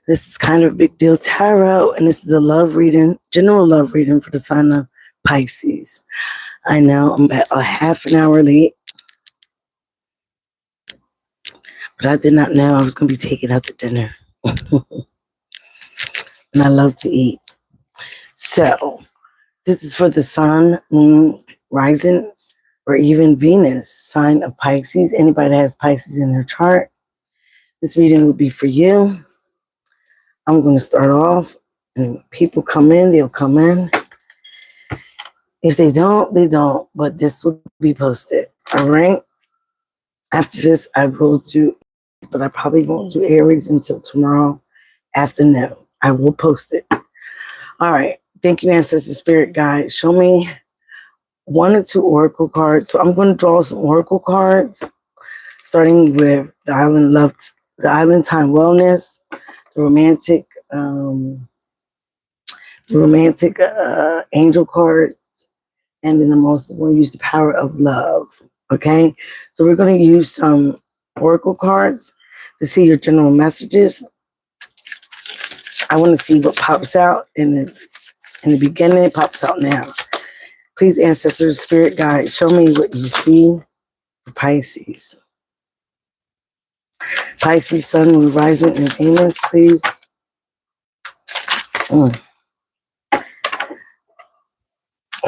This is kind of a big deal tarot, and this is a love reading, general love reading for the sign of Pisces. I know I'm at a half an hour late, but I did not know I was going to be taking out to dinner. And I love to eat. So, this is for the sun, moon, rising, or even Venus, sign of Pisces. Anybody that has Pisces in their chart, this reading will be for you. I'm going to start off, and people come in, they'll come in. If they don't, they don't, but this will be posted. All right. After this, I will do, but I probably won't do Aries until tomorrow afternoon. I will post it. All right. Thank you, Ancestor Spirit Guide. Show me one or two oracle cards. So I'm going to draw some oracle cards, starting with the Island Love, the Island Time Wellness, the romantic angel card, and then I'm also going to use the power of love. Okay, so we're going to use some oracle cards to see your general messages. I want to see what pops out in the beginning. It pops out now. Please, Ancestors, Spirit Guide, show me what you see for Pisces. Pisces, Sun, Moon, Rising, and Venus, please.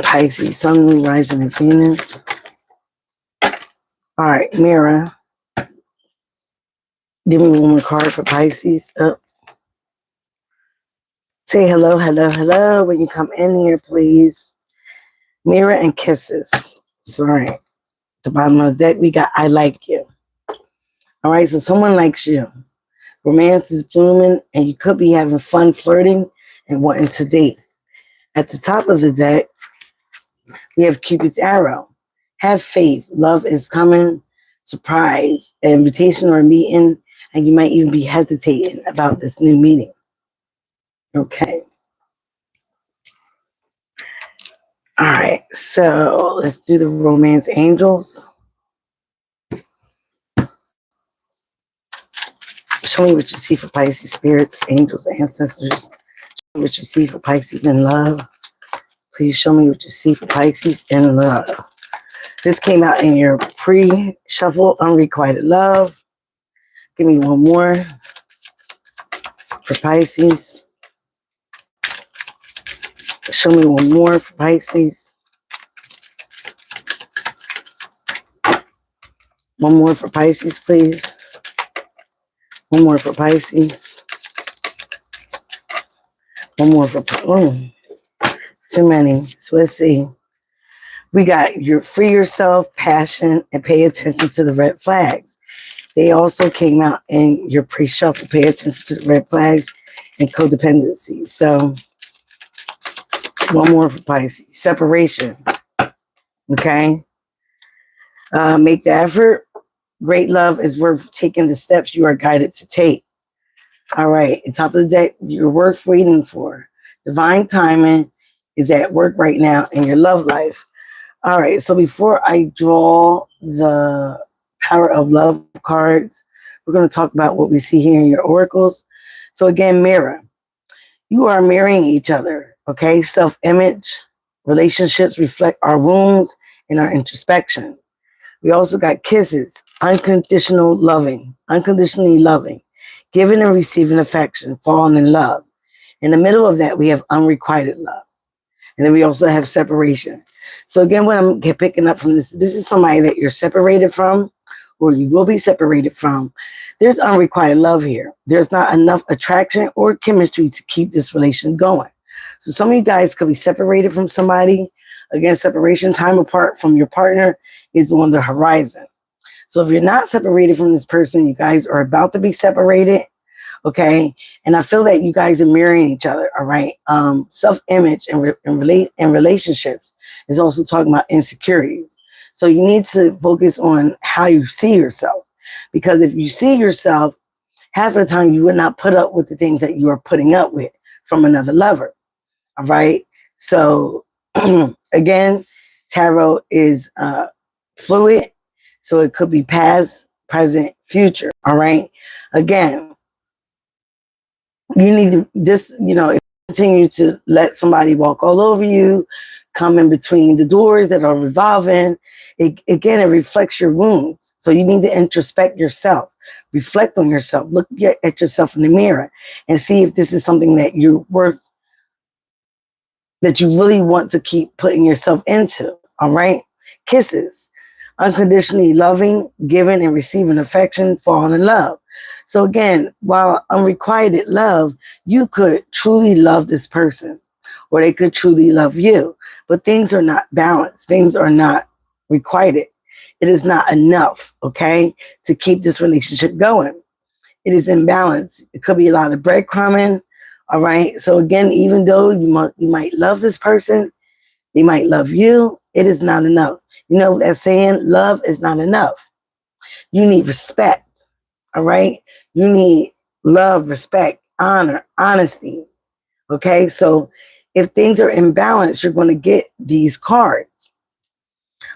Pisces, Sun, Moon, Rising, and Venus. All right, Mira. Give me one more card for Pisces. Say hello, hello, hello when you come in here, please. Mira and Kisses. Sorry. At the bottom of the deck, we got I like you. All right, so someone likes you. Romance is blooming, and you could be having fun flirting and wanting to date. At the top of the deck, we have Cupid's arrow. Have faith. Love is coming. Surprise. An invitation or a meeting, and you might even be hesitating about this new meeting. Okay. All right, so let's do the romance angels. Show me what you see for Pisces, spirits, angels, ancestors. Show me what you see for Pisces in love. Please show me what you see for Pisces in love. This came out in your pre-shuffle, Unrequited Love. Give me one more for Pisces. Show me one more for Pisces. One more for Pisces, please. One more for Pisces. One more for, too many. So let's see. We got your free yourself, passion, and pay attention to the red flags. They also came out in your pre-shuffle, pay attention to the red flags and codependency. So one more for Pisces. Separation. Okay. Make the effort. Great love is worth taking the steps you are guided to take. All right. On top of the deck, you're worth waiting for. Divine timing is at work right now in your love life. All right. So before I draw the power of love cards, we're going to talk about what we see here in your oracles. So again, mirror. You are mirroring each other. Okay. Self-image. Relationships reflect our wounds and our introspection. We also got kisses, unconditionally loving, giving and receiving affection, falling in love. In the middle of that, we have unrequited love. And then we also have separation. So again, what I'm picking up from this is somebody that you're separated from, or you will be separated from. There's unrequited love here. There's not enough attraction or chemistry to keep this relation going. So some of you guys could be separated from somebody. Again, separation, time apart from your partner is on the horizon. So if you're not separated from this person, you guys are about to be separated. Okay. And I feel that you guys are mirroring each other. All right. Self-image and relationships is also talking about insecurities. So you need to focus on how you see yourself, because if you see yourself, half of the time you would not put up with the things that you are putting up with from another lover. All right. So again, tarot is fluid. So it could be past, present, future. All right. Again, You need to just, if you continue to let somebody walk all over you, come in between the doors that are revolving, again, it reflects your wounds. So you need to introspect yourself, reflect on yourself, look at yourself in the mirror and see if this is something that you're worth, that you really want to keep putting yourself into. All right. Kisses. Unconditionally loving, giving, and receiving affection, falling in love. So again, while unrequited love, you could truly love this person or they could truly love you. But things are not balanced. Things are not requited. It is not enough, okay, to keep this relationship going. It is imbalance. It could be a lot of breadcrumbing. All right. So again, even though you might love this person, they might love you, it is not enough. You know that saying, love is not enough. You need respect. All right. You need love, respect, honor, honesty. Okay. So if things are imbalanced, you're going to get these cards.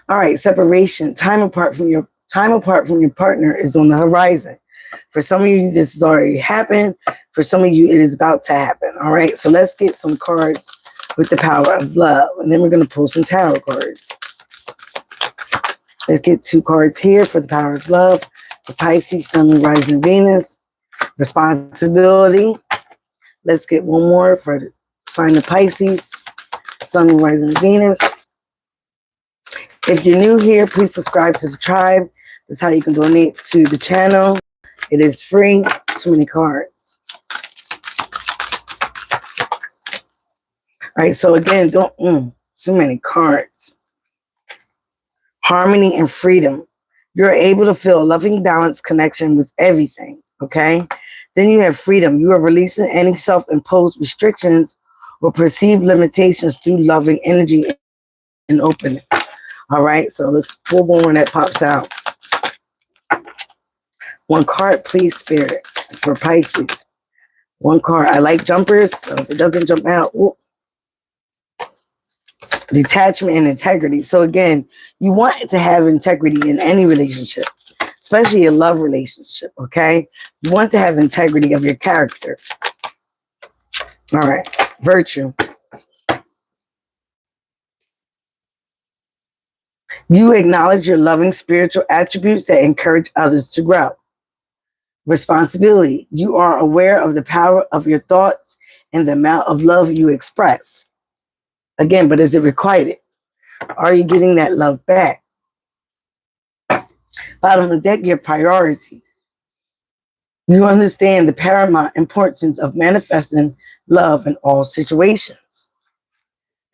All right. Separation. Time apart from your partner is on the horizon. For some of you, this has already happened. For some of you, it is about to happen. All right. So let's get some cards with the power of love. And then we're going to pull some tarot cards. Let's get 2 cards here for the power of love. For Pisces, Sun, Rising, Venus. Responsibility. Let's get one more for the sign of Pisces, Sun, Rising, Venus. If you're new here, please subscribe to the tribe. That's how you can donate to the channel. It is free. Too many cards. All right, so again, too many cards. Harmony and freedom. You're able to feel a loving, balanced connection with everything, okay? Then you have freedom. You are releasing any self-imposed restrictions or perceived limitations through loving energy and openness. All right, so let's pull one when that pops out. 1 card, please, Spirit, for Pisces. 1 card. I like jumpers, so if it doesn't jump out, detachment and integrity. So again, you want to have integrity in any relationship, especially a love relationship, okay? You want to have integrity of your character. All right, virtue. You acknowledge your loving spiritual attributes that encourage others to grow. Responsibility. You are aware of the power of your thoughts and the amount of love you express. Again, but is it requited? Are you getting that love back? Bottom of the deck, your priorities. You understand the paramount importance of manifesting love in all situations.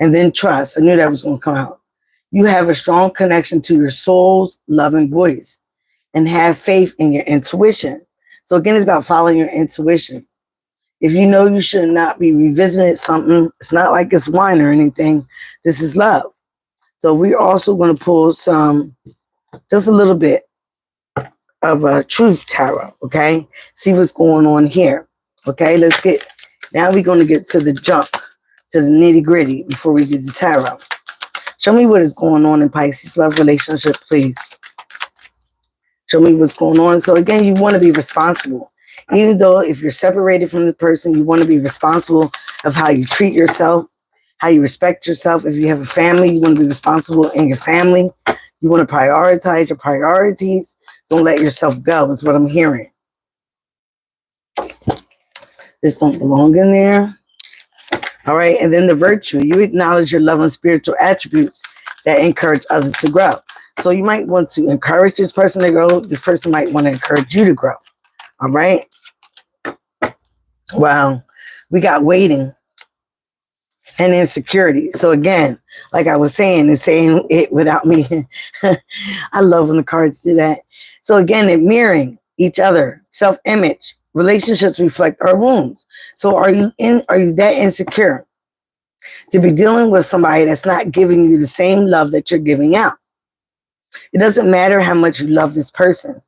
And then trust. I knew that was going to come out. You have a strong connection to your soul's loving voice and have faith in your intuition. So again, it's about following your intuition. If you know you should not be revisiting something, it's not like it's wine or anything. This is love. So we're also going to pull just a little bit of a truth tarot, okay? See what's going on here, okay? Now we're going to get to the junk, to the nitty gritty before we do the tarot. Show me what is going on in Pisces love relationship, please. Show me what's going on. So again, you want to be responsible. Even though if you're separated from the person, you want to be responsible of how you treat yourself, how you respect yourself. If you have a family, you want to be responsible in your family. You want to prioritize your priorities. Don't let yourself go, is what I'm hearing. This don't belong in there. All right, and then the virtue. You acknowledge your love and spiritual attributes that encourage others to grow. So you might want to encourage this person to grow. This person might want to encourage you to grow. All right. Wow. We got waiting and insecurity. So again, like I was saying, and saying it without me. I love when the cards do that. So again, it mirroring each other, self-image. Relationships reflect our wounds. So are you that insecure to be dealing with somebody that's not giving you the same love that you're giving out? It doesn't matter how much you love this person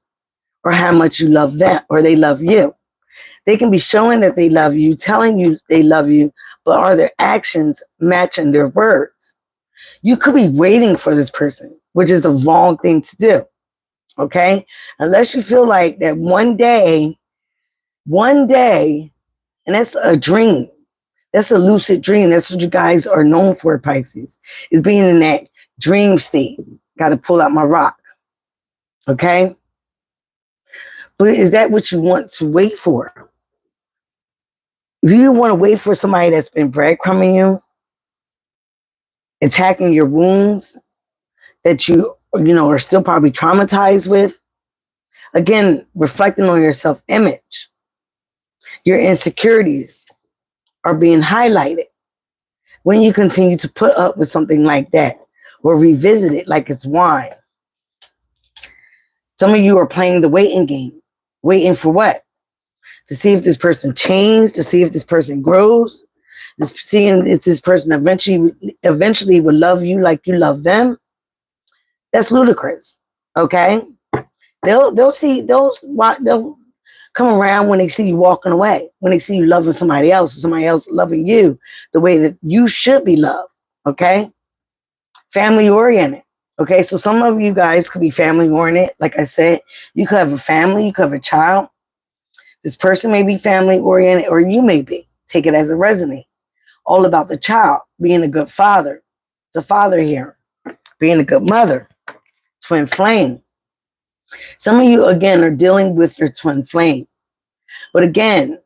or how much you love them or they love you. They can be showing that they love you, telling you they love you, but are their actions matching their words? You could be waiting for this person, which is the wrong thing to do. Okay? Unless you feel like that one day, And that's a dream. That's a lucid dream. That's what you guys are known for, Pisces, is being in that dream state. Got to pull out my rock. Okay? But is that what you want to wait for? Do you want to wait for somebody that's been breadcrumbing you, attacking your wounds that you know, are still probably traumatized with? Again, reflecting on your self-image. Your insecurities are being highlighted when you continue to put up with something like that or revisit it like it's wine. Some of you are playing the waiting game. Waiting for what? To see if this person changed, to see if this person grows, seeing if this person eventually will love you like you love them. That's ludicrous. Okay? They'll come around when they see you walking away, when they see you loving somebody else or somebody else loving you the way that you should be loved. Okay? Family oriented. Okay, so some of you guys could be family oriented. Like I said, you could have a family, you could have a child. This person may be family oriented, or you may be. Take it as a resonate. All about the child, being a good father. It's a father here. Being a good mother. Twin flame. Some of you, again, are dealing with your twin flame. But again,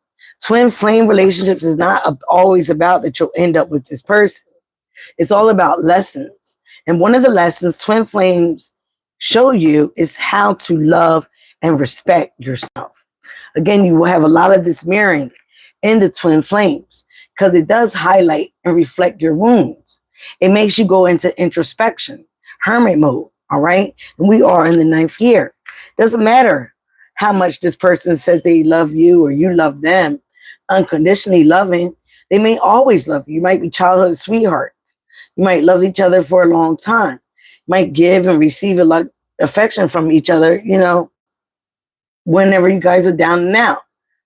twin flame relationships is not always about that you'll end up with this person. It's all about lessons. And one of the lessons twin flames show you is how to love and respect yourself. Again, you will have a lot of this mirroring in the twin flames because it does highlight and reflect your wounds. It makes you go into introspection, hermit mode, all right? And we are in the 9th year. Doesn't matter how much this person says they love you or you love them, unconditionally loving, they may always love you. You might be childhood sweethearts. You might love each other for a long time. You might give and receive a lot of affection from each other, you know, whenever you guys are down and out.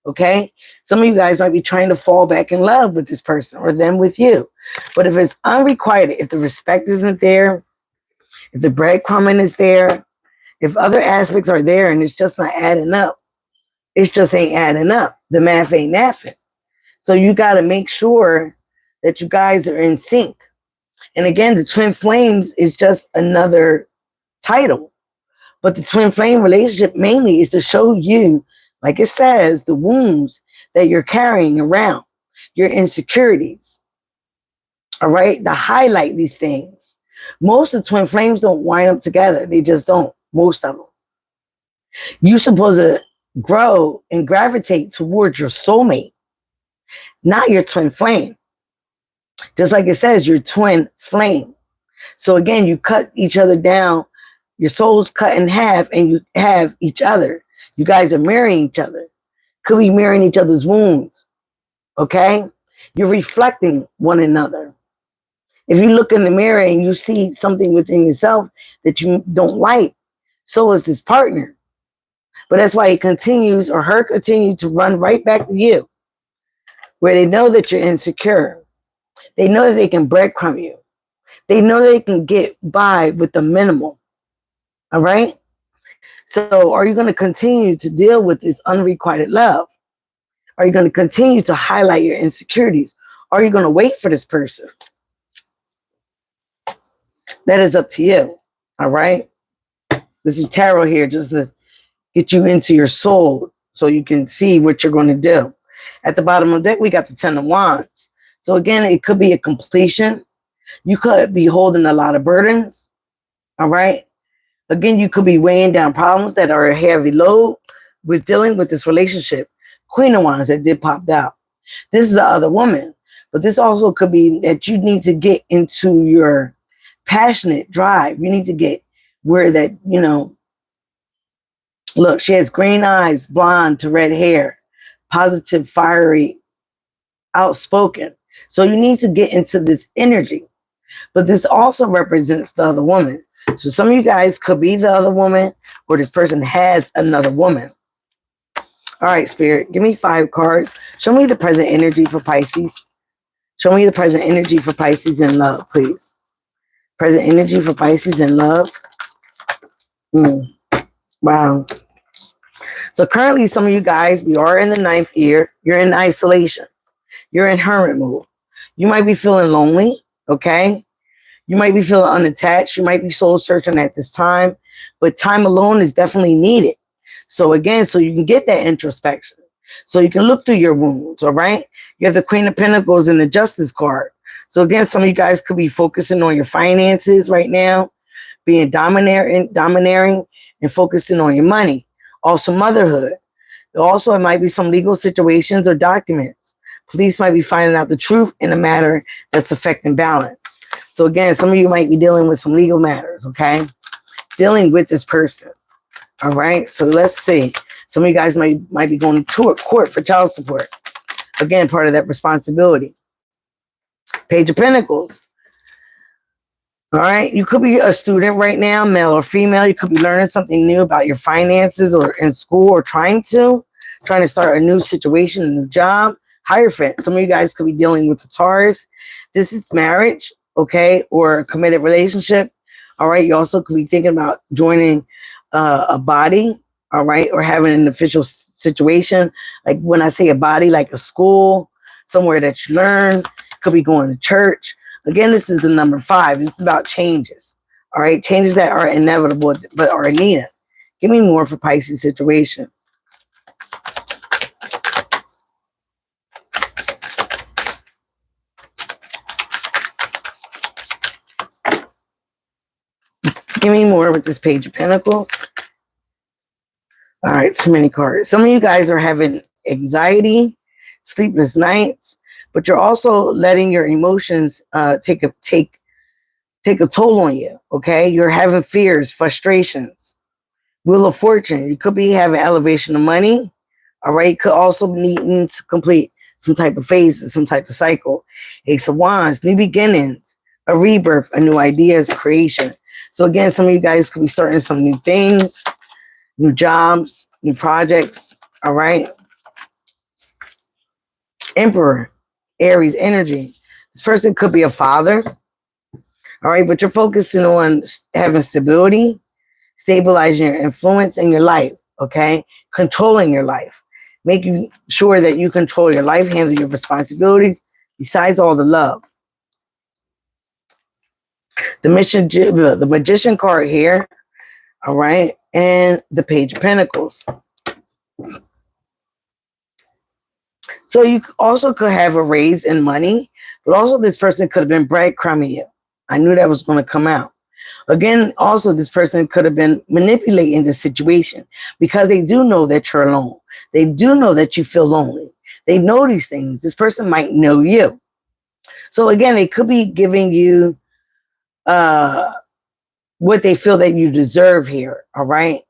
Okay? Some of you guys might be trying to fall back in love with this person or them with you. But if it's unrequited, if the respect isn't there, if the breadcrumbing is there, if other aspects are there and it's just not adding up, it just ain't adding up. The math ain't mathing. So you got to make sure that you guys are in sync. And again, the twin flames is just another title. But the twin flame relationship mainly is to show you, like it says, the wounds that you're carrying around, your insecurities. All right? To highlight these things. Most of the twin flames don't wind up together. They just don't. Most of them. You're supposed to grow and gravitate towards your soulmate, not your twin flame. Just like it says, your twin flame. So again, you cut each other down. Your soul's cut in half and you have each other. You guys are mirroring each other. Could be mirroring each other's wounds. Okay? You're reflecting one another. If you look in the mirror and you see something within yourself that you don't like, so is this partner. But that's why he continues or her continue to run right back to you, where they know that you're insecure. They know that they can breadcrumb you. They know they can get by with the minimal. All right? So are you going to continue to deal with this unrequited love? Are you going to continue to highlight your insecurities? Are you going to wait for this person? That is up to you. All right? This is tarot here just to get you into your soul so you can see what you're going to do. At the bottom of the deck, we got the 10 of Wands. So again, it could be a completion. You could be holding a lot of burdens. All right? Again, you could be weighing down problems that are a heavy load with dealing with this relationship. Queen of Wands that did pop out. This is the other woman. But this also could be that you need to get into your passionate drive. You need to get where that, you know, look, she has green eyes, blonde to red hair, positive, fiery, outspoken. So you need to get into this energy. But this also represents the other woman. So some of you guys could be the other woman or this person has another woman. All right, Spirit, give me 5 cards. Show me the present energy for Pisces. Show me the present energy for Pisces in love, please. Present energy for Pisces in love. Wow. So currently, some of you guys, we are in the ninth year. You're in isolation. You're in hermit mode. You might be feeling lonely, okay? You might be feeling unattached. You might be soul searching at this time, but time alone is definitely needed. So again, so you can get that introspection. So you can look through your wounds, all right? You have the Queen of Pentacles and the Justice card. So again, some of you guys could be focusing on your finances right now, being domineering and focusing on your money. Also motherhood. Also, it might be some legal situations or documents. Police might be finding out the truth in a matter that's affecting balance. So again, some of you might be dealing with some legal matters, okay? Dealing with this person. All right. So let's see. Some of you guys might be going to court for child support. Again, part of that responsibility. Page of Pentacles. All right. You could be a student right now, male or female. You could be learning something new about your finances or in school or trying to start a new situation, a new job. Hierophant. Some of you guys could be dealing with the Taurus. This is marriage, okay, or a committed relationship. All right. You also could be thinking about joining a body, all right, or having an official situation. Like when I say a body, like a school, somewhere that you learn. Could be going to church. Again, this is the number 5. This is about changes. All right. Changes that are inevitable but are needed. Give me more for Pisces situation. Give me more with this Page of Pentacles. All right. Too many cards. Some of you guys are having anxiety, sleepless nights, but you're also letting your emotions take a toll on you. Okay. You're having fears, frustrations. Wheel of Fortune. You could be having elevation of money. All right. Could also be needing to complete some type of phase, some type of cycle. Ace of Wands, new beginnings, a rebirth, a new ideas, creation. So again, some of you guys could be starting some new things, new jobs, new projects. All right. Emperor, Aries energy. This person could be a father. All right. But you're focusing on having stability, stabilizing your influence in your life, okay? Controlling your life. Making sure that you control your life, handle your responsibilities, besides all the love. The Magician card here, all right? And the Page of Pentacles. So you also could have a raise in money, but also this person could have been breadcrumbing you. I knew that was going to come out. Again, also this person could have been manipulating the situation because they do know that you're alone. They do know that you feel lonely. They know these things. This person might know you. So again, they could be giving you what they feel that you deserve here. All right.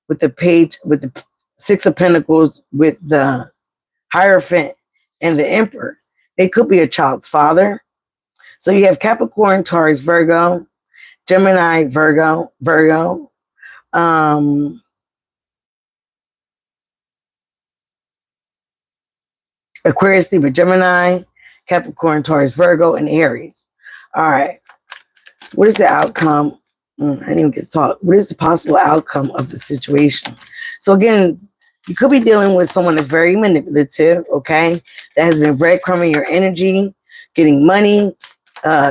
With the 6 of Pentacles, with the Hierophant and the Emperor. It could be a child's father. So you have Capricorn, Taurus, Virgo, Gemini, Virgo. Aquarius, Libra, Gemini, Capricorn, Taurus, Virgo, and Aries. All right. What is the outcome? I didn't even get to talk. What is the possible outcome of the situation? So again, you could be dealing with someone that's very manipulative, okay? That has been breadcrumbing your energy, getting money,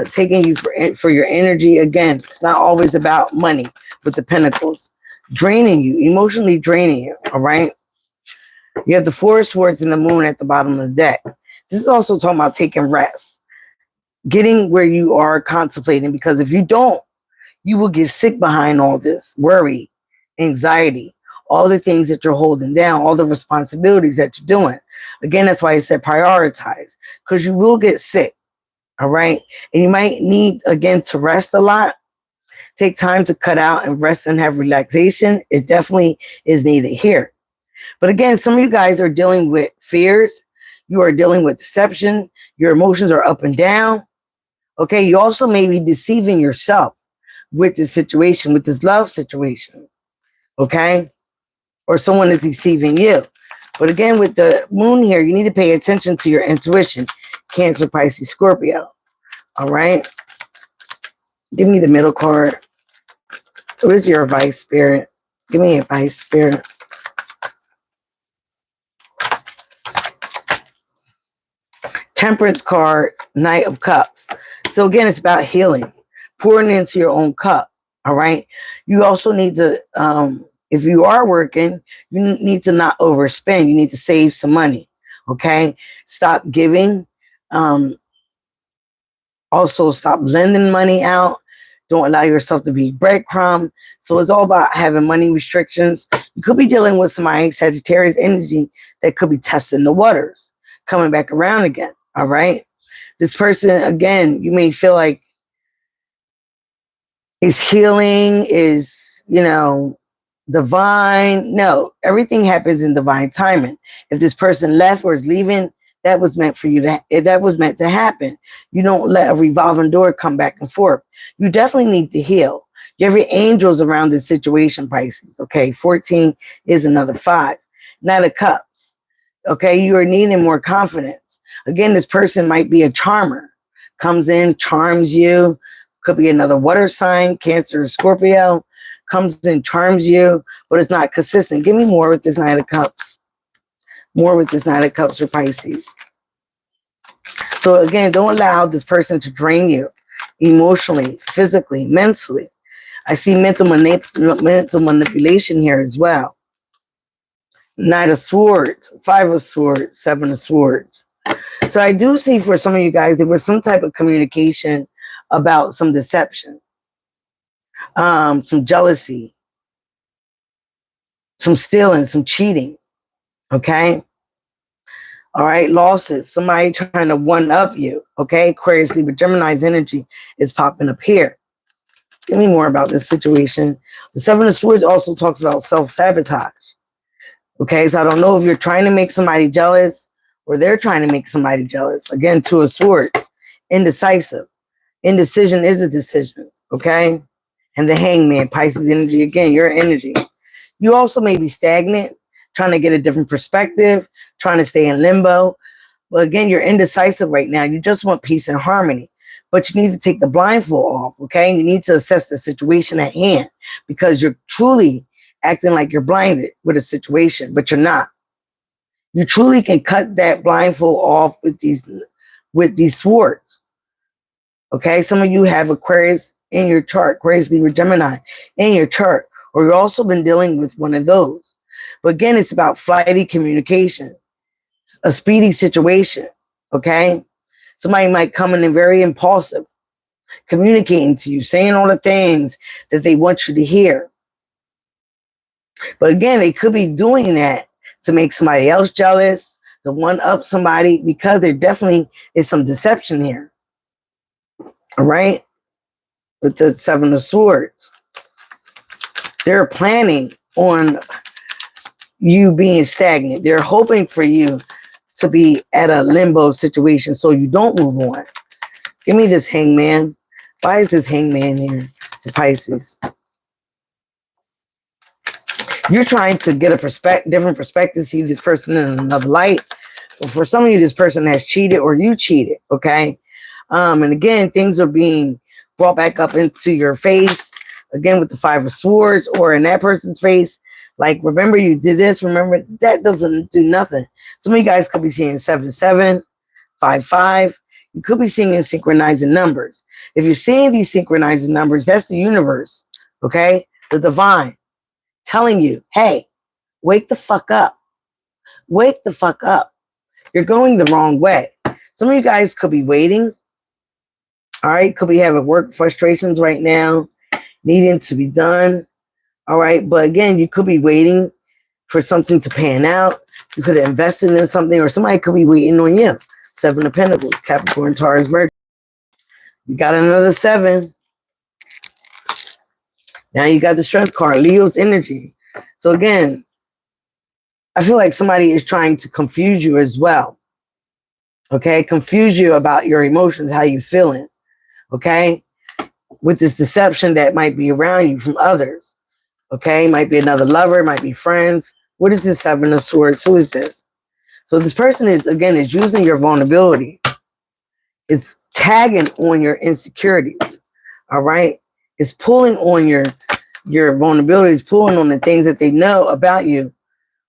taking you for your energy. Again, it's not always about money with the Pentacles. Draining you, emotionally draining you, all right? You have the 4 of Swords and the Moon at the bottom of the deck. This is also talking about taking rest, getting where you are contemplating, because if you don't, you will get sick behind all this worry, anxiety, all the things that you're holding down, all the responsibilities that you're doing. Again, that's why I said prioritize, because you will get sick, all right? And you might need, again, to rest a lot. Take time to cut out and rest and have relaxation. It definitely is needed here. But again, some of you guys are dealing with fears. You are dealing with deception. Your emotions are up and down. Okay, you also may be deceiving yourself with this situation, with this love situation. Okay, or someone is deceiving you. But again, with the moon here, you need to pay attention to your intuition. Cancer, Pisces, Scorpio. All right. Give me the middle card. What is your advice, Spirit? Give me advice, Spirit. Temperance card, Knight of Cups. So again, it's about healing, pouring into your own cup. All right. You also need to, if you are working, you need to not overspend. You need to save some money. Okay. Stop giving. Also, stop lending money out. Don't allow yourself to be breadcrumb. So it's all about having money restrictions. You could be dealing with some Sagittarius energy that could be testing the waters, coming back around again. All right. This person, again, you may feel like is healing, is, divine. No, everything happens in divine timing. If this person left or is leaving, that was meant for you that was meant to happen. You don't let a revolving door come back and forth. You definitely need to heal. You have your angels around this situation, Pisces. Okay, 14 is another 5. Knight of Cups. Okay, you are needing more confidence. Again, this person might be a charmer. Comes in, charms you. Could be another water sign, Cancer or Scorpio. Comes in, charms you, but it's not consistent. Give me more with this Knight of Cups. More with this Knight of Cups for Pisces. So again, don't allow this person to drain you emotionally, physically, mentally. I see mental manipulation here as well. Knight of Swords, 5 of Swords, 7 of Swords. So I do see for some of you guys, there was some type of communication about some deception, some jealousy, some stealing, some cheating. Okay. All right. Losses. Somebody trying to one up you. Okay. Aquarius, Libra, Gemini's energy is popping up here. Give me more about this situation. The 7 of Swords also talks about self-sabotage. Okay. So I don't know if you're trying to make somebody jealous or they're trying to make somebody jealous. Again, 2 of Swords. Indecisive. Indecision is a decision. Okay. And the Hangman, Pisces energy. Again, your energy. You also may be stagnant, trying to get a different perspective, trying to stay in limbo. But again, you're indecisive right now. You just want peace and harmony. But you need to take the blindfold off, okay? You need to assess the situation at hand because you're truly acting like you're blinded with a situation, but you're not. You truly can cut that blindfold off with these swords, okay? Some of you have Aquarius in your chart, Aquarius, Libra, Gemini in your chart, or you've also been dealing with one of those. But again, it's about flighty communication, a speedy situation, okay? Somebody might come in and very impulsive, communicating to you, saying all the things that they want you to hear. But again, they could be doing that to make somebody else jealous, to one up somebody, because there definitely is some deception here. All right? With the 7 of Swords. They're planning on you being stagnant. They're hoping for you to be at a limbo situation so you don't move on. Give me this Hangman. Why is this Hangman here for Pisces? You're trying to get a different perspective, see this person in another light. But for some of you, this person has cheated or you cheated, okay? And again, things are being brought back up into your face, again with the 5 of Swords, or in that person's face. Like, remember you did this, remember, that doesn't do nothing. Some of you guys could be seeing 7-7, 5-5. You could be seeing synchronizing numbers. If you're seeing these synchronizing numbers, that's the universe, okay? The divine telling you, hey, wake the fuck up. Wake the fuck up. You're going the wrong way. Some of you guys could be waiting. All right, could be having work frustrations right now, needing to be done. All right, but again, you could be waiting for something to pan out. You could have invested in something, or somebody could be waiting on you. 7 of Pentacles, Capricorn, Taurus, Virgo. You got another 7. Now you got the Strength card, Leo's energy. So again, I feel like somebody is trying to confuse you as well. Okay, confuse you about your emotions, how you feeling. Okay, with this deception that might be around you from others. Okay, might be another lover, might be friends. What is this 7 of Swords? Who is this? So this person is, again, is using your vulnerability. It's tagging on your insecurities. All right, it's pulling on your vulnerabilities, pulling on the things that they know about you.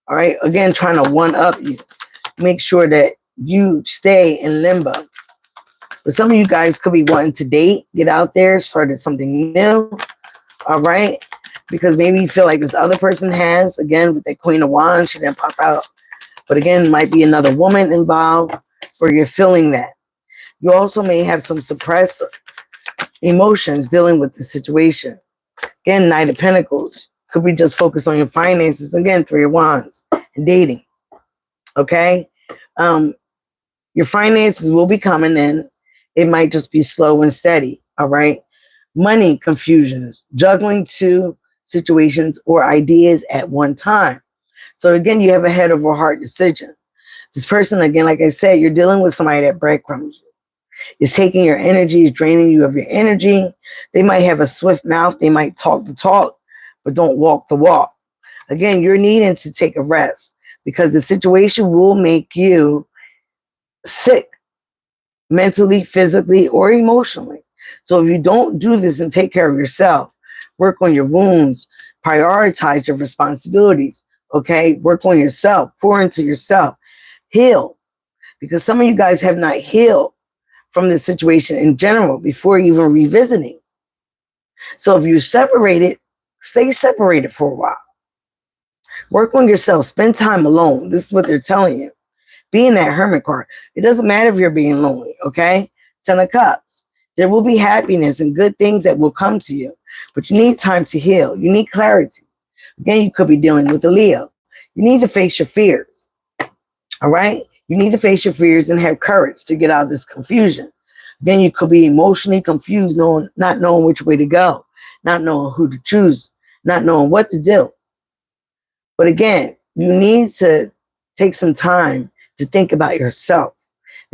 All right, again, trying to one up you. Make sure that you stay in limbo. But some of you guys could be wanting to date, get out there, start something new. All right. Because maybe you feel like this other person has, again, with the Queen of Wands, she didn't pop out. But again, might be another woman involved where you're feeling that. You also may have some suppressed emotions dealing with the situation. Again, Knight of Pentacles. Could be just focused on your finances. Again, Three of Wands and dating. Okay? Your finances will be coming in. It might just be slow and steady. All right? Money confusions. Juggling two situations or ideas at one time. So again, you have a head over heart decision. This person, again, like I said, you're dealing with somebody that breadcrumbs you. Is taking your energy, is draining you of your energy. They might have a swift mouth. They might talk the talk, but don't walk the walk. Again, you're needing to take a rest because the situation will make you sick mentally, physically, or emotionally. So if you don't do this and take care of yourself, work on your wounds, prioritize your responsibilities, okay? Work on yourself, pour into yourself, heal. Because some of you guys have not healed from the situation in general before even revisiting. So if you're separated, stay separated for a while. Work on yourself. Spend time alone. This is what they're telling you. Be in that hermit card. It doesn't matter if you're being lonely, okay? Ten of Cups. There will be happiness and good things that will come to you. But you need time to heal. You need clarity. Again, you could be dealing with a Leo. You need to face your fears. All right? You need to face your fears and have courage to get out of this confusion. Then you could be emotionally confused, not knowing which way to go, not knowing who to choose, not knowing what to do. But again, you need to take some time to think about yourself,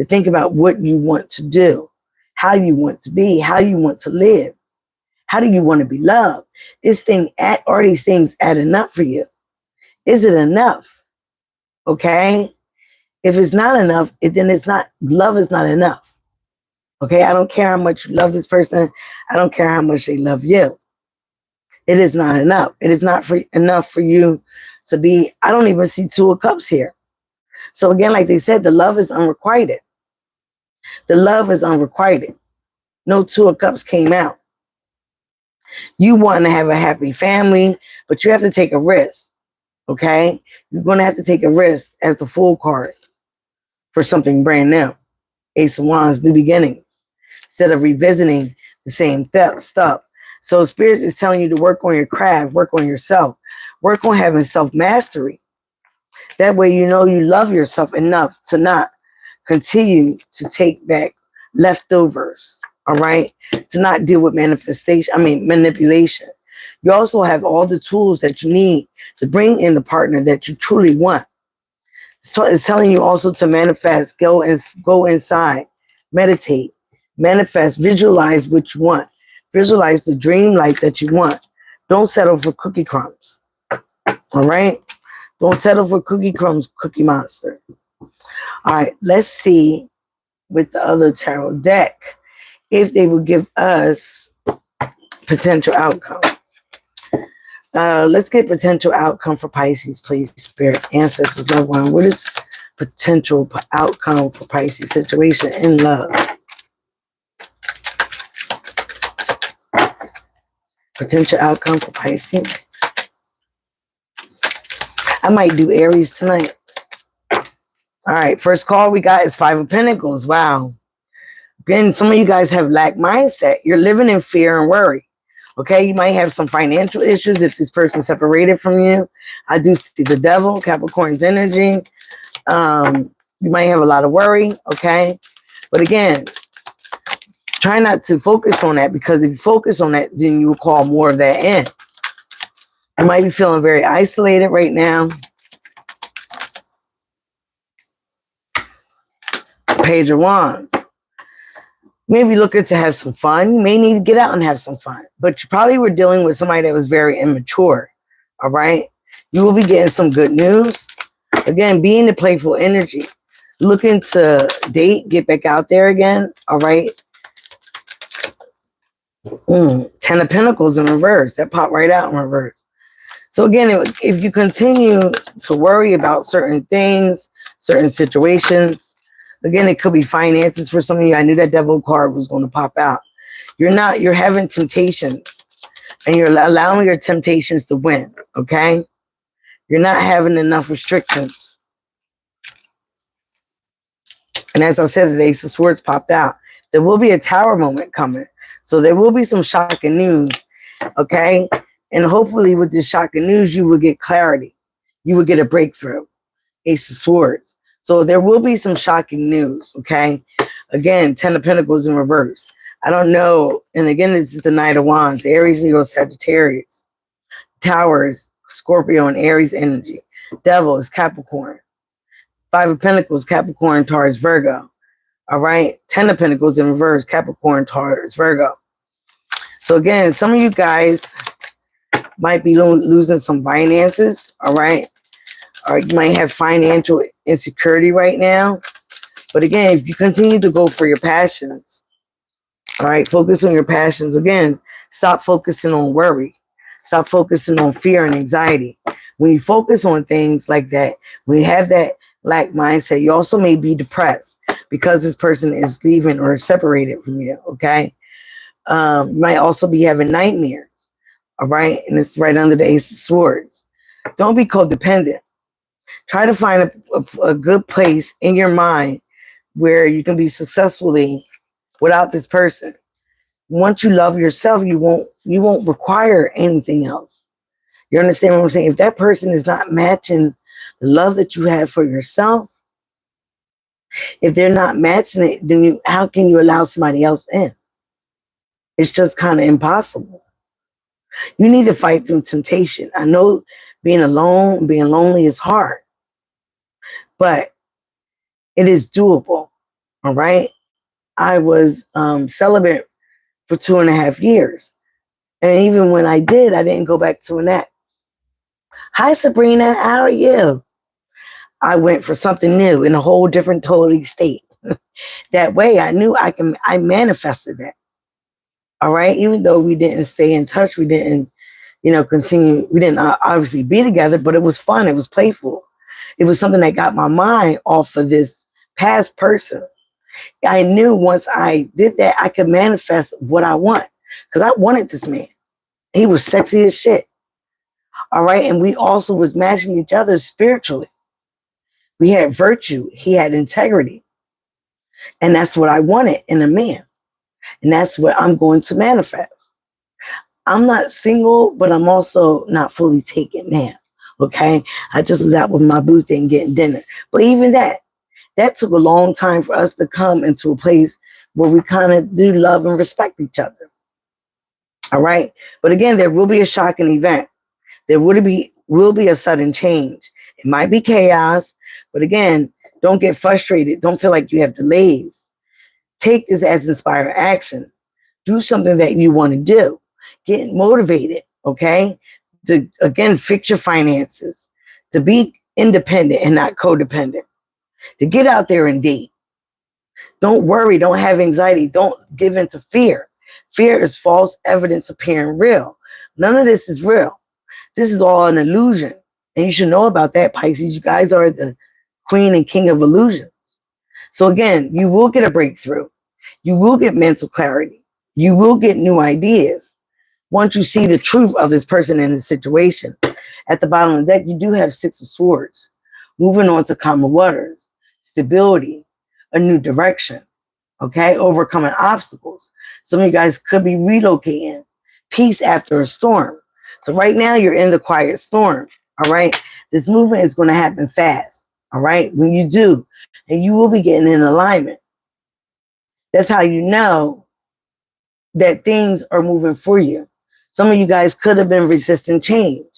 to think about what you want to do, how you want to be, how you want to live. How do you want to be loved? Are these things adding up for you? Is it enough? Okay? If it's not enough, then it's not, love is not enough. Okay, I don't care how much you love this person. I don't care how much they love you. It is not enough. It is not enough for you to be, I don't even see Two of Cups here. So again, like they said, the love is unrequited. The love is unrequited. No Two of Cups came out. You want to have a happy family, but you have to take a risk. Okay? You're going to have to take a risk as the Fool card for something brand new. Ace of Wands, new beginnings. Instead of revisiting the same stuff. So Spirit is telling you to work on your craft, work on yourself, work on having self-mastery. That way you know you love yourself enough to not continue to take back leftovers, all right? To not deal with manipulation. You also have all the tools that you need to bring in the partner that you truly want. So it's telling you also to manifest, go inside, meditate, manifest, visualize what you want. Visualize the dream life that you want. Don't settle for cookie crumbs. All right? Don't settle for cookie crumbs, Cookie Monster. All right, let's see with the other tarot deck if they will give us potential outcome. Let's get potential outcome for Pisces, please, Spirit, Ancestors, loved one. What is potential outcome for Pisces situation in love? Potential outcome for Pisces. I might do Aries tonight. All right, first call we got is Five of Pentacles. Wow. Again, some of you guys have lack mindset. You're living in fear and worry. Okay, you might have some financial issues if this person separated from you. I do see the Devil, Capricorn's energy. You might have a lot of worry, okay? But again, try not to focus on that, because if you focus on that, then you will call more of that in. You might be feeling very isolated right now. Page of Wands. Maybe looking to have some fun. You may need to get out and have some fun. But you probably were dealing with somebody that was very immature. All right? You will be getting some good news. Again, be in the playful energy. Looking to date, get back out there again. All right? Ten of Pentacles in reverse. That popped right out in reverse. So again, if you continue to worry about certain things, certain situations, Again, it could be finances for some of you. I knew that devil card was going to pop out. You're having temptations and you're allowing your temptations to win. Okay. You're not having enough restrictions. And as I said, the Ace of Swords popped out. There will be a tower moment coming. So there will be some shocking news. Okay. And hopefully with this shocking news, you will get clarity. You will get a breakthrough. Ace of Swords. So there will be some shocking news. Okay. Again, Ten of Pentacles in reverse. I don't know. And again, this is the Knight of Wands. Aries, Leo, Sagittarius. Towers, Scorpio, and Aries energy. Devil is Capricorn. Five of Pentacles, Capricorn, Taurus, Virgo. All right. Ten of Pentacles in reverse, Capricorn, Taurus, Virgo. So again, some of you guys might be losing some finances. All right. Or you might have financial insecurity right now. But again, if you continue to go for your passions, all right, focus on your passions. Again, stop focusing on worry. Stop focusing on fear and anxiety. When you focus on things like that, when you have that lack mindset, you also may be depressed because this person is leaving or separated from you, okay? You might also be having nightmares, all right? And it's right under the Ace of Swords. Don't be codependent. Try to find a good place in your mind where you can be successfully without this person. Once you love yourself, you won't require anything else. You understand what I'm saying? If that person is not matching the love that you have for yourself, if they're not matching it, then how can you allow somebody else in? It's just kind of impossible. You need to fight through temptation. I know being alone, being lonely is hard, but it is doable. All right. I was celibate for 2.5 years. And even when I did, I didn't go back to an ex. Hi, Sabrina. How are you? I went for something new in a whole different totally state. That way I knew I manifested that. All right. Even though we didn't stay in touch, we didn't, continue. We didn't obviously be together, but it was fun. It was playful. It was something that got my mind off of this past person. I knew once I did that, I could manifest what I want. Because I wanted this man. He was sexy as shit. All right. And we also was matching each other spiritually. We had virtue. He had integrity. And that's what I wanted in a man. And that's what I'm going to manifest. I'm not single, but I'm also not fully taken now. Okay. I just was out with my boo thing getting dinner. But even that took a long time for us to come into a place where we kind of do love and respect each other. All right. But again, there will be a shocking event. There will be a sudden change. It might be chaos, but again, don't get frustrated. Don't feel like you have delays. Take this as inspired action. Do something that you want to do. Get motivated, okay? To, again, fix your finances. To be independent and not codependent. To get out there and date. Don't worry. Don't have anxiety. Don't give in to fear. Fear is false evidence appearing real. None of this is real. This is all an illusion. And you should know about that, Pisces. You guys are the queen and king of illusions. So again, you will get a breakthrough. You will get mental clarity. You will get new ideas. Once you see the truth of this person in the situation. At the bottom of the deck, you do have Six of Swords. Moving on to calmer waters. Stability. A new direction. Okay? Overcoming obstacles. Some of you guys could be relocating. Peace after a storm. So right now you're in the quiet storm. All right. This movement is going to happen fast. All right. When you do, and you will be getting in alignment. That's how you know that things are moving for you. Some of you guys could have been resisting change.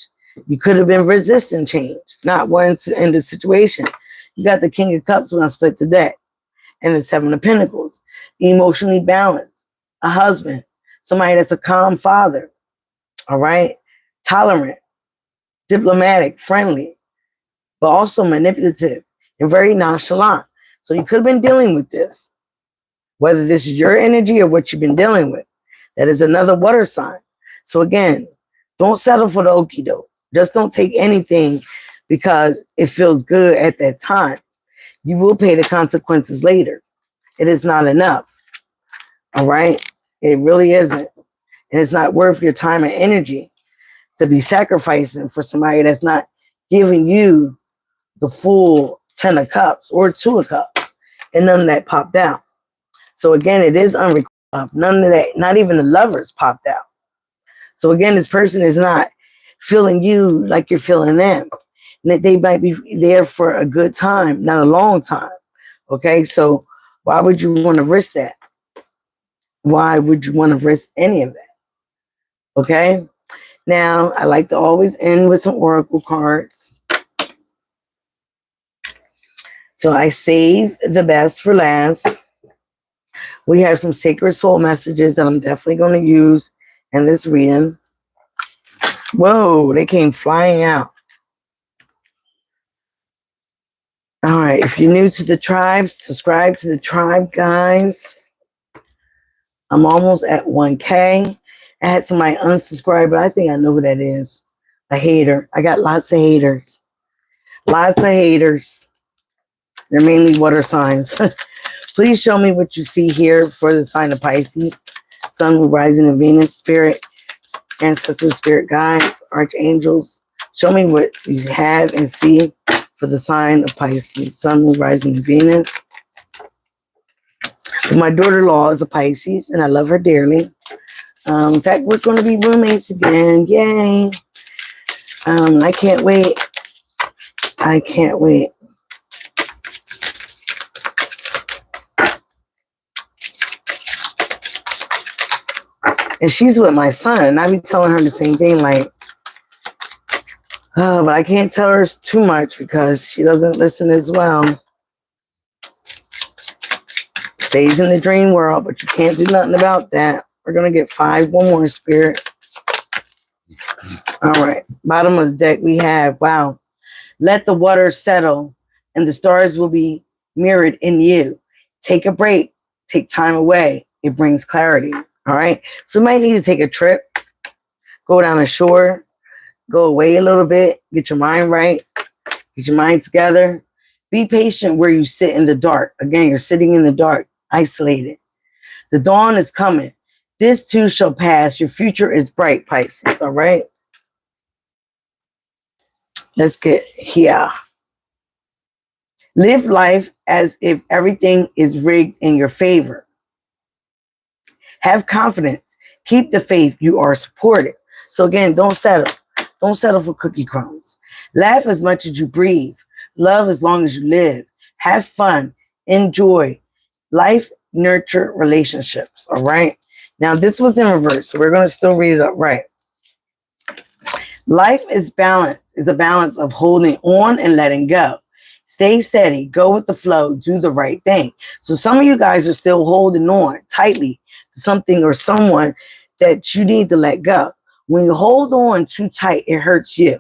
You could have been resisting change, not wanting to end the situation. You got the King of Cups when I split the deck, and the Seven of Pentacles. Emotionally balanced, a husband, somebody that's a calm father. All right. Tolerant, diplomatic, friendly, but also manipulative and very nonchalant. So you could have been dealing with this, whether this is your energy or what you've been dealing with. That is another water sign. So again, don't settle for the okie doke. Just don't take anything because it feels good at that time. You will pay the consequences later. It is not enough. All right? It really isn't. And it's not worth your time and energy to be sacrificing for somebody that's not giving you the full 10 of cups or 2 of cups. And none of that popped out. So again, it is unrequited. None of that, not even the lovers popped out. So again, this person is not feeling you like you're feeling them. And that they might be there for a good time, not a long time. Okay, so why would you want to risk that? Why would you want to risk any of that? Okay, now I like to always end with some oracle cards. So I save the best for last. We have some sacred soul messages that I'm definitely going to use in this reading. Whoa, they came flying out. All right, if you're new to the tribe, subscribe to the tribe, guys. I'm almost at 1K. I had somebody unsubscribe, but I think I know who that is. A hater. I got lots of haters. Lots of haters. They're mainly water signs. Please show me what you see here for the sign of Pisces. Sun, Moon, Rising, and Venus. Spirit, ancestors, spirit guides, archangels. Show me what you have and see for the sign of Pisces. Sun, Moon, Rising, and Venus. My daughter-in-law is a Pisces, and I love her dearly. In fact, we're going to be roommates again. Yay. I can't wait. I can't wait. And she's with my son. And I be telling her the same thing, like, oh, but I can't tell her too much because she doesn't listen as well. Stays in the dream world, but you can't do nothing about that. We're going to get 5. One more, Spirit. All right. Bottom of the deck we have, wow. Let the water settle and the stars will be mirrored in you. Take a break. Take time away. It brings clarity. All right. So you might need to take a trip. Go down the shore. Go away a little bit. Get your mind right. Get your mind together. Be patient where you sit in the dark. Again, you're sitting in the dark, isolated. The dawn is coming. This too shall pass. Your future is bright, Pisces. All right. Let's get here. Live life as if everything is rigged in your favor. Have confidence. Keep the faith. You are supported. So again, don't settle. Don't settle for cookie crumbs. Laugh as much as you breathe. Love as long as you live. Have fun. Enjoy. Life, nurture relationships. All right. Now this was in reverse, so we're going to still read it upright. Life is balance. Is a balance of holding on and letting go. Stay steady. Go with the flow. Do the right thing. So some of you guys are still holding on tightly to something or someone that you need to let go. When you hold on too tight, it hurts you.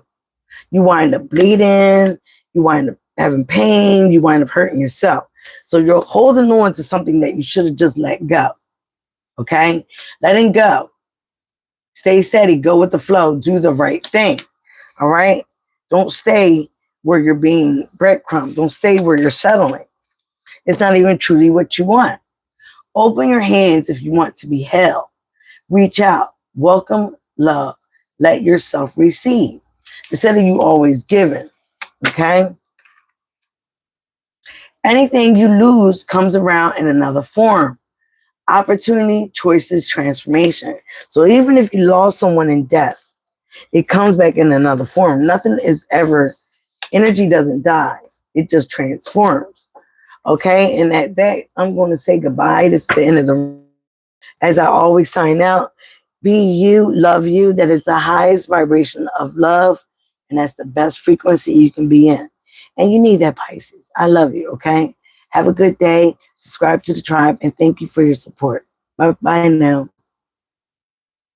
You wind up bleeding. You wind up having pain. You wind up hurting yourself. So you're holding on to something that you should have just let go. Okay? Letting go. Stay steady. Go with the flow. Do the right thing. All right? Don't stay where you're being breadcrumbed. Don't stay where you're settling. It's not even truly what you want. Open your hands if you want to be held. Reach out. Welcome love. Let yourself receive. Instead of you always giving. Okay? Anything you lose comes around in another form. Opportunity, choices, transformation. So even if you lost someone in death, it comes back in another form. Nothing is ever, energy doesn't die. It just transforms. Okay? And at that, I'm going to say goodbye. This is the end of the, as I always sign out, be you, love you. That is the highest vibration of love. And that's the best frequency you can be in. And you need that, Pisces. I love you, okay? Have a good day. Subscribe to the tribe. And thank you for your support. Bye-bye now.